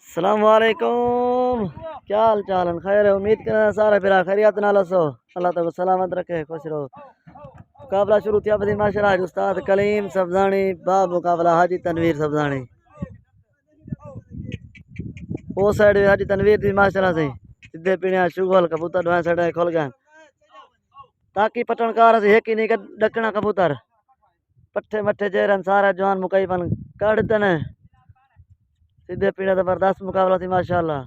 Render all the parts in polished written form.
अस्सलाम वालेकुम। क्या हाल चाल है? खैर है, उम्मीद करना सारा फिर खैरियत नाल सो। अल्लाह तक सलामत रखे, खुश रहो। मुकाबला शुरू थिया बदी माशाल्लाह। उस्ताद कलीम सब्जानी बाब मुकाबला हाजी तनवीर सब्जानी। वो साइड हाजी तनवीर थी माशाल्लाह से सीधे पीने शुगल कबूतर दो साइड खोल गए ताकि पटनकार से एक ही नहीं डकना कबूतर पट्ठे मट्ठे जेरन सारा जवान मुकईबन काटते ने सीधे पीने जबरदस्त मुकाबला थी माशाल्लाह।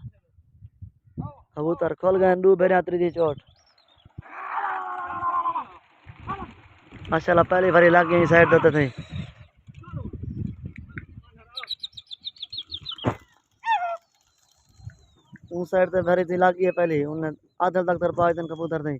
कबूतर खोल गए दू भेरिया त्रीजी चोट माशाल्लाह। पहली बारी लाग गई साइड देते थे। उस साइड से भरी थी लागी है पहली उन्हें आधे तक तरफा दिन कबूतर थे।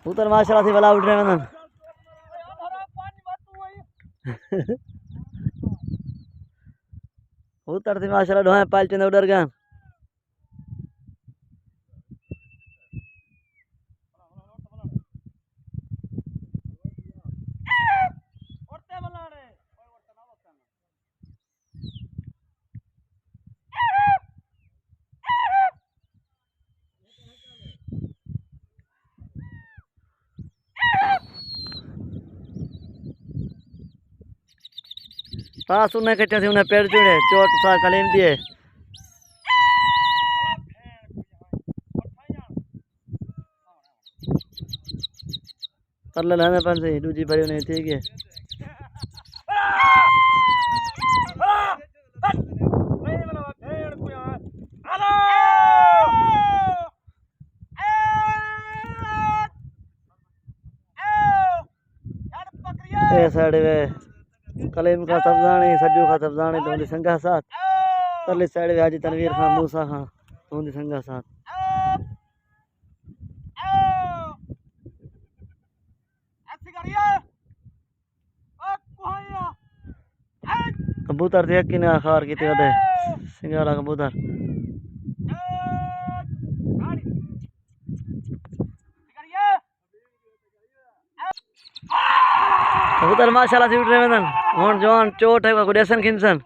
कबूतर माशाल्लाह से वाला उठ रहे हैं कबूतर थी माशाल्लाह ढोए पाल चंद उधर गए। पास उन्हें कच्चे से उन्हें पेड़ चुड़े चोट सा कलीम दिए कर ले लेने पर से दूजी भरी नहीं ठीक है। ए साइड वे कलीम का सब्जानी सज्जू का सब्जानी तो संगा साथ तरली साइड वे हाजी तनवीर खान मूसा खान तो संगा साथ कबूतर थे कि ना खार की थे सिंगाला कबूतर कबूतर माशाल्लाह से उठ रहे हैं हुन जवान चोट है गुडेसन खिंसन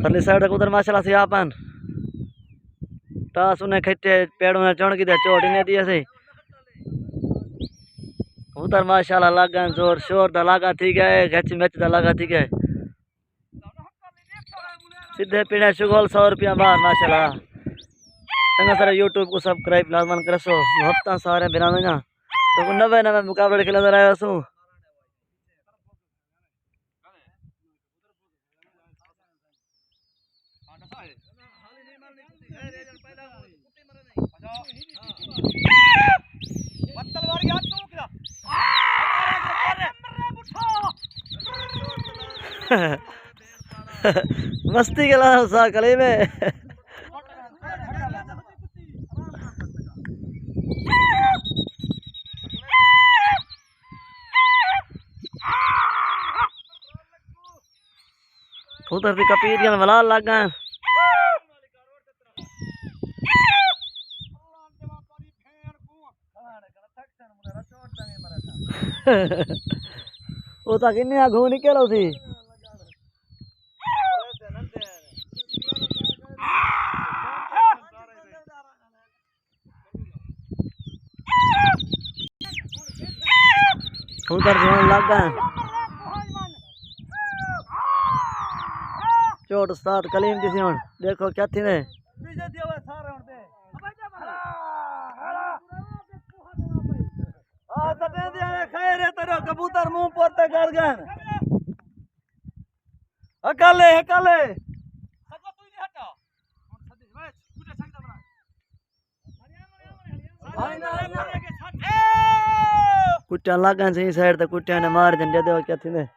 परली साइड कबूतर माशाल्लाह से आपन टास उन्हें खट्टे पेड़ों में चढ़ की दे चोट इन्हें दिए से कबूतर माशाल्लाह लागा जोर शोर दा लागा ठीक है गच मैच दा लागा ठीक है सीधे पीने शुगल 100 रुपया बाहर माशाल्लाह। संगा सारे यूट्यूब को सब्सक्राइब लाजमन करसो हफ्ता सारे बिना में तो नवे नवे मुकाबले खेल रहा सू मस्ती के ला सा कली में उधर भी कपीरियन वाला लग गए वो तो किन्ने घू निकलो सी उधर लग गए चोट उस्ताद कलीम दी सी हुन देखो क्या थी ने कबूतर मुंह पोते कर गए हकाले हकाले सगो तू नहीं हटा सदी भाई कुटे छक दबरा कुटिया लागन से साइड तक कुटिया ने मार दे दे क्या थी ने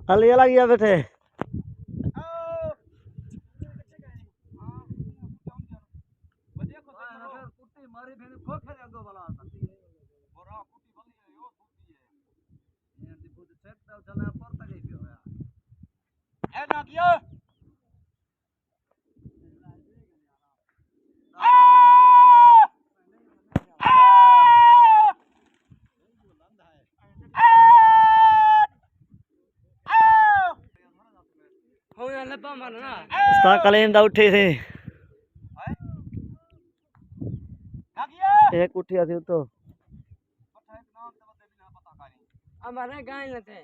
अली अलग गया बैठे कलीम दा उठी थी एक उठिया थी तो हमारे गाय लेते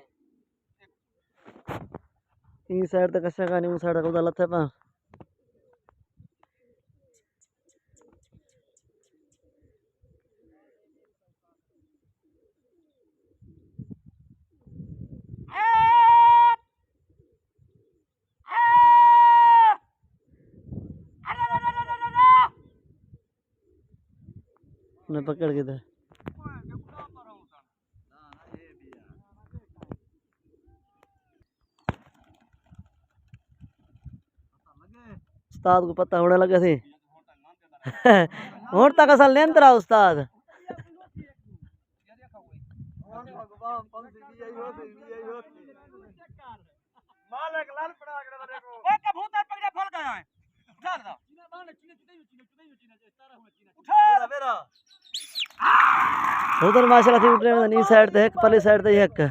ई साइड तक कशा का नहीं उस साइड तक उधर लथे पा ने पकड़ के दे उस्ताद को पता होने लगे थे और तक असल लेंदरा उस्ताद मालिक लाल पड़ा के देखो ओ कबूतर पकड़े फल गया है उठा दो उठा मेरा उधर माशाल्लाह थी उठने में नी साइड ते एक पली साइड ते एक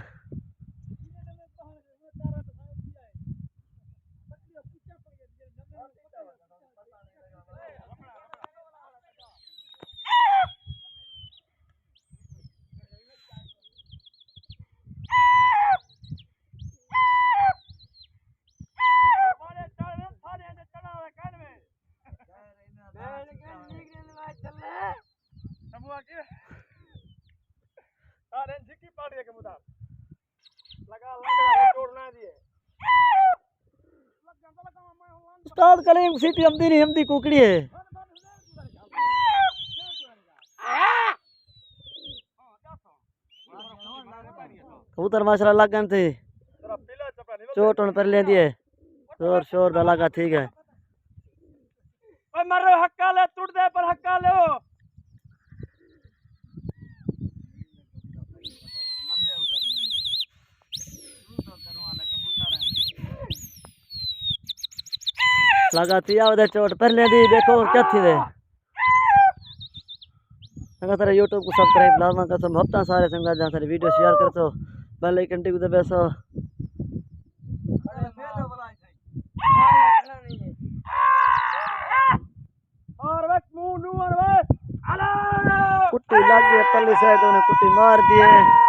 उस्ताद कलीम सीटी हमदी कुकड़ी है कबूतर माशाल्लाह लगन थे चोट उन पर लेंदी है जोर शोर दा लगा ठीक है ओए मरो हक्का ले टूट दे पर हक्का ले लगाती है उधर चोट पर लेंदी देखो क्या थी दे अगर तेरा यूट्यूब को सब्सक्राइब लाना कसम हफ्ता सारे संगा जहाँ सारी वीडियो शेयर कर तो बेल आइकन टिक दे बेसो कुट्टी लग गई पल्ली साइड उन्हें कुट्टी मार दी है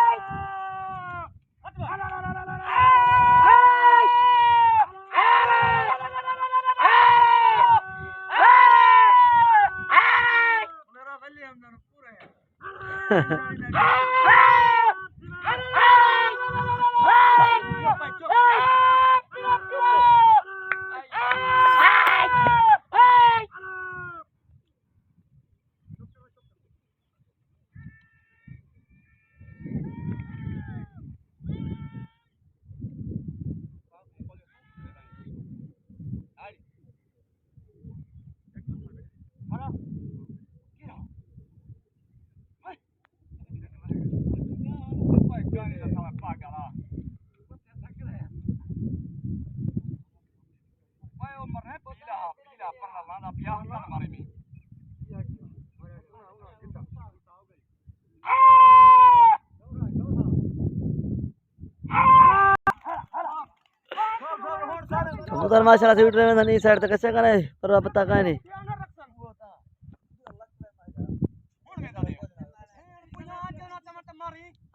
कबूतर माशाल्लाह से उड़ रहे हैं इस साइड तक कैसे करे पर पता कहीं नहीं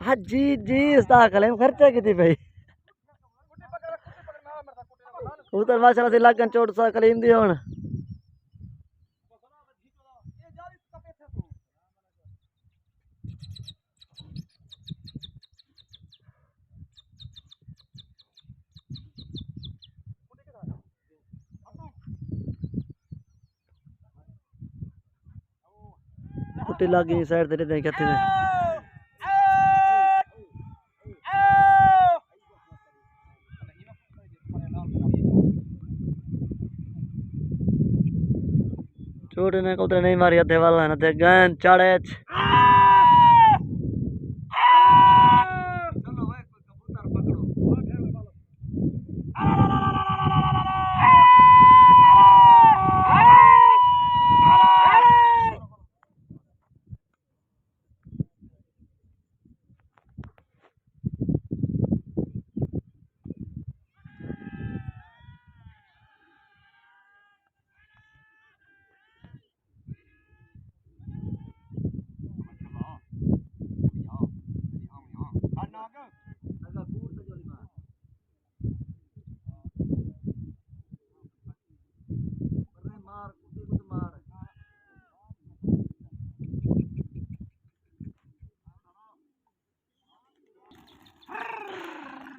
हाँ जी जी उस्ताद कले खर्चा कितनी भाई कबूतर माशाल्लाह से लागन चोट सा कलीम दी होन कुटी लग गई साइड तेरे देख कहते हैं चोट ने कबूतर नहीं मारी अद्धे वाला ना ते गन चढ़े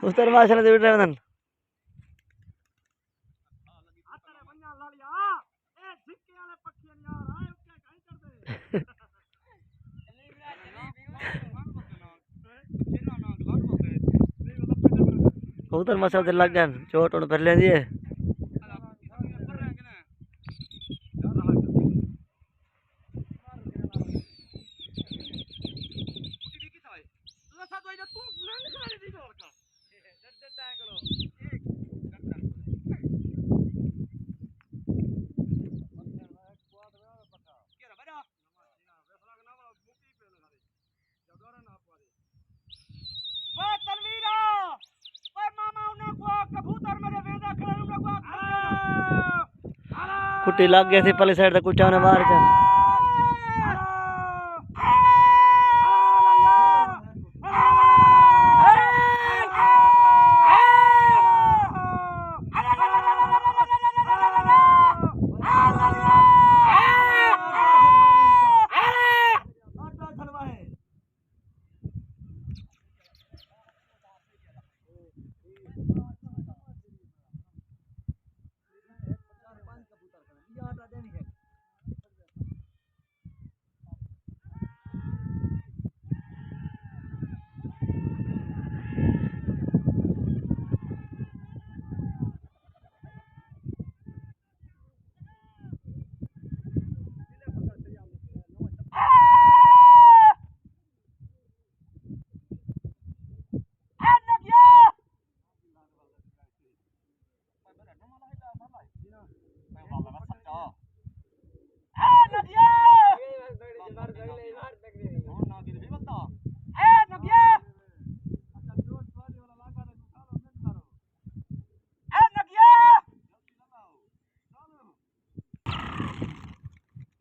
कबूतर माशाल्लाह से उड़ रहे हैं कबूतर माशाल्लाह से लग गए चोट उड़ फिर ले दिए कुटी लग गई थी पहले साइड तक कुचा ने मार के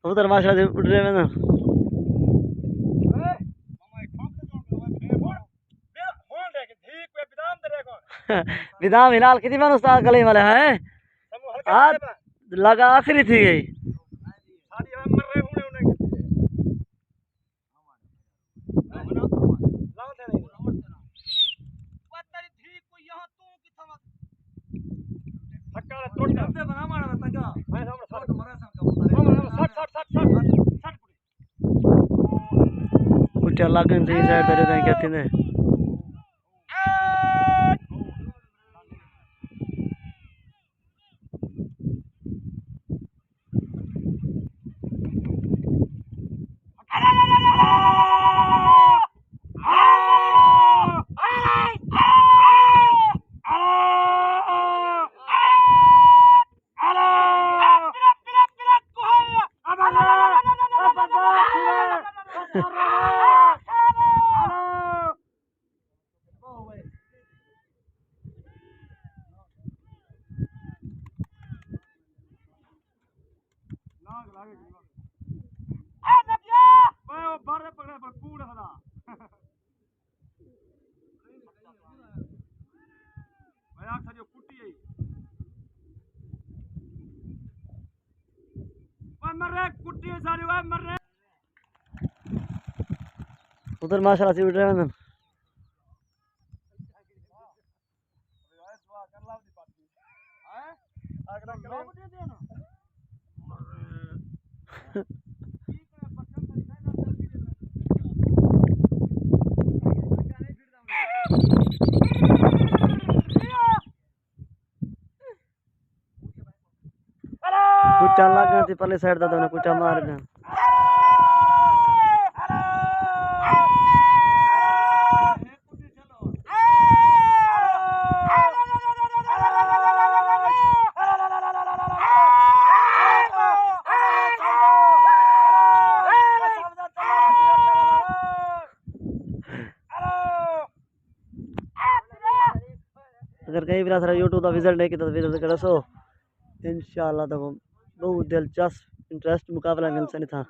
कबूतर माशाल्लाह से उड़ रहे हैं ना विदाम हिलाल कितनी मैंने उस्ताद कले वाले हैं आज लगा आखिरी थी गई कुछ अलग नहीं साइड तेरे कहते हैं उधर माशाल्लाह से उड़ रहे हैं कुचा लग गया थी पहले साइड दा तो कुचा मार गया अगर कहीं भी सारा यूट्यूब का विजिट नहीं किया तो विजिट करो सो इंशाल्लाह तो बहुत दिलचस्प इंटरेस्ट मुकाबला मिल सकता था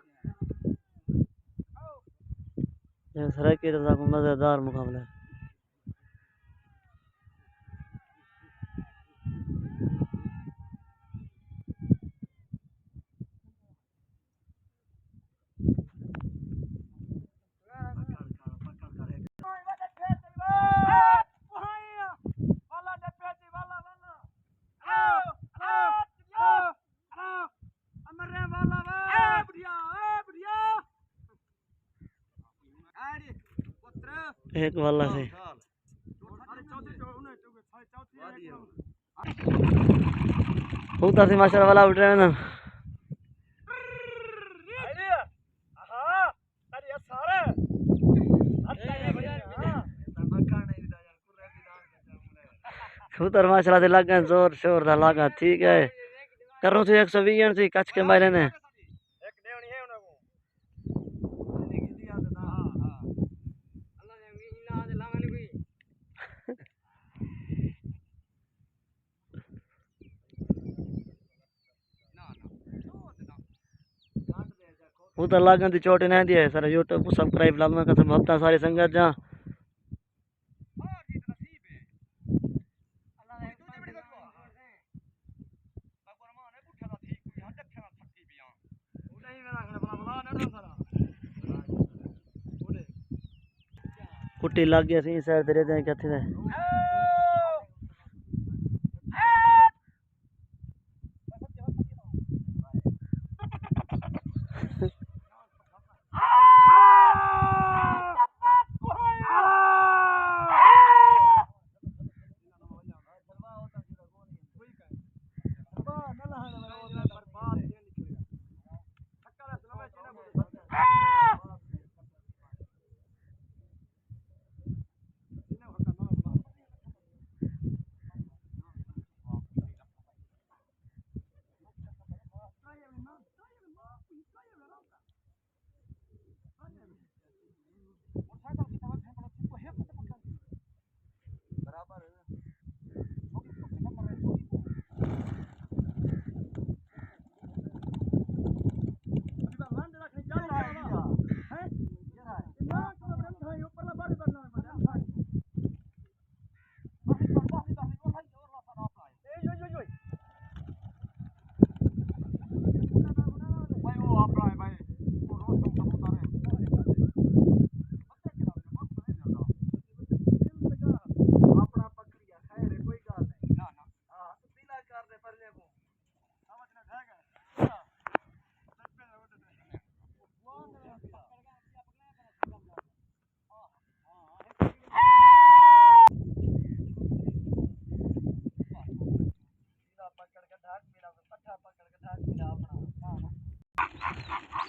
सर के मज़ेदार मुकाबला है एक वाला से बहुत सी माशाल्लाह वाला उठ रहे हैं ना कबूतर माशाल्लाह से लग गए जोर शोर दा लगा ठीक है करो थे 120 से कच के मारे ने उधर लागन दी चोट नहीं दिए सर यूट्यूब को सब्सक्राइब लाना कसम हफ्ता सारी संगत जा कुट्टी लग गया सी साइड तेरे दे कथे दे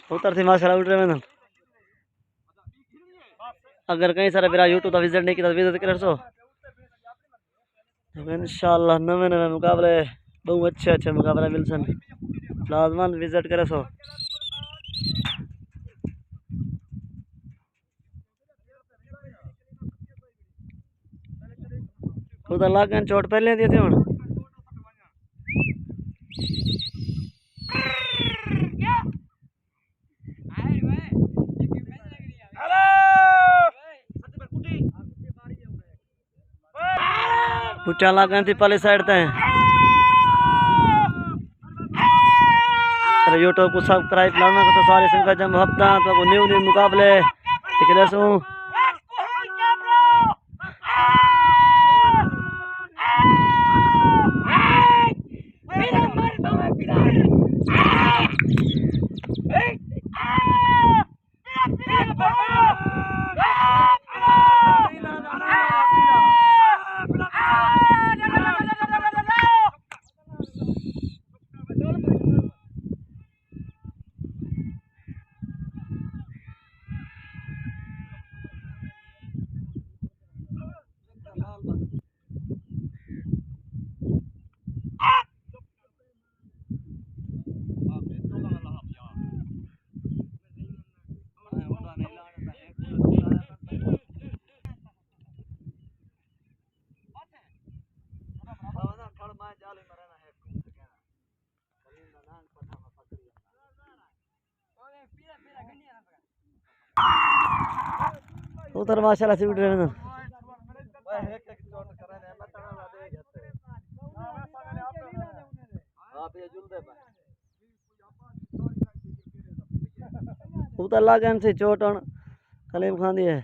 उतर थी माशाल्लाह उठ रहे हैं ना अगर कहीं सारा मेरा यूट्यूब का विजिट नहीं किया तो विजिट कर सो इंशाल्लाह नवे नवे मुकाबले बहुत अच्छे अच्छे मुकाबले मिल सन लाजमान विजिट करे सो उधर लागन चोट पहले दी थी हुण ऊंचा लागन थी पहले साइड ते यूट्यूब को सब्सक्राइब करना तो सारे संग जम हफ्ता तो न्यू न्यू मुकाबले दिखले सू उधर माशाल्लाह से उड़ रहे हैं उधर लागन से चोट on कलीम खान दी है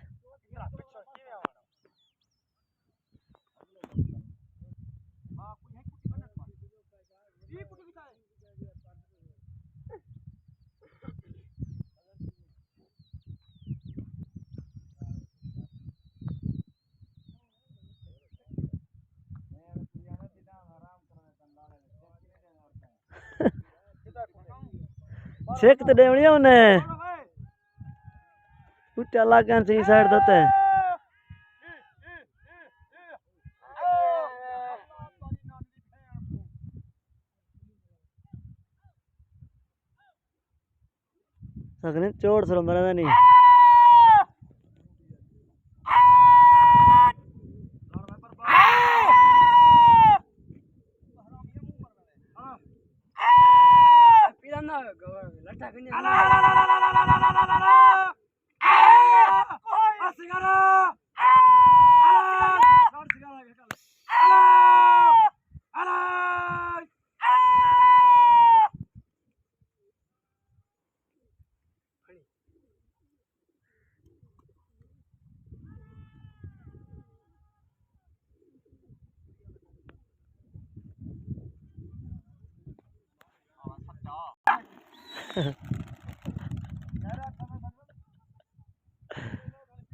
शेक तो देवनी उन्हें उठा लागन से साइड देते हैं सकने चोट सर मरा नहीं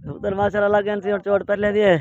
उधर माशाल्लाह लागन से और चोट पर ले दिए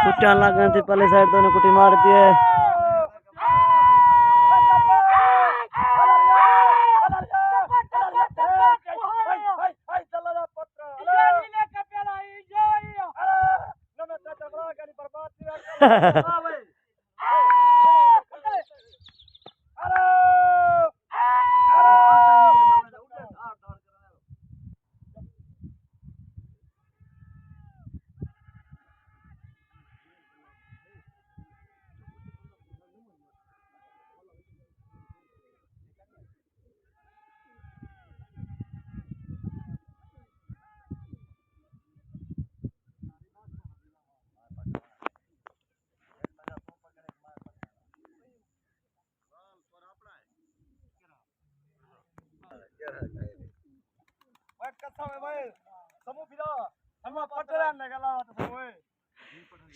कुटिया लागन थी पहले साइड तो कुटी मार दी है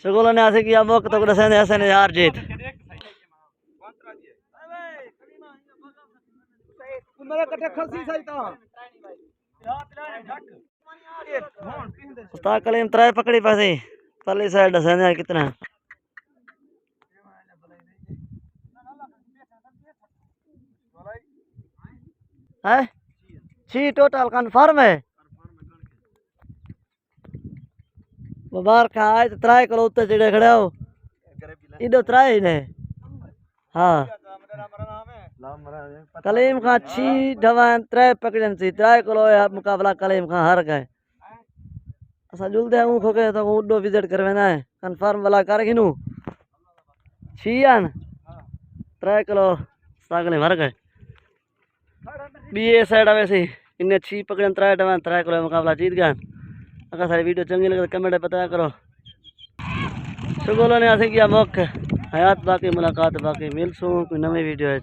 शगुल ने ऐसे किया मौके तो दसे ने ऐसे ने यार जीत मेरा कटे खर्ची सही था उस्ताद कलीम त्राय पकड़ी पासी पल्ली साइड दसे ने कितना है 6 टोटल कंफर्म है बाहर का आज त्राय करो उत्ते चिड़े खड़े हो इधर त्राय ही ने हाँ कलीम खां 6 ढवान 3 पकड़न सी 3 किलो मुकाबला कलीम खां हार गए असा जुलदे हूं खोके तो उडो विजिट करवेना है कंफर्म वाला कर गिनू 6 आन 3 किलो सागले भर गए बीए साइड वैसे इन्हें 6 पकड़न 3 ढवान 3 किलो मुकाबला जीत गए अगर सारी वीडियो चंगी लगे तो कमेंट में बताया करो शुगोलो ने आसे किया मौके हयात बाकी मुलाकात बाकी मिलसूं कोई नवी वीडियो है।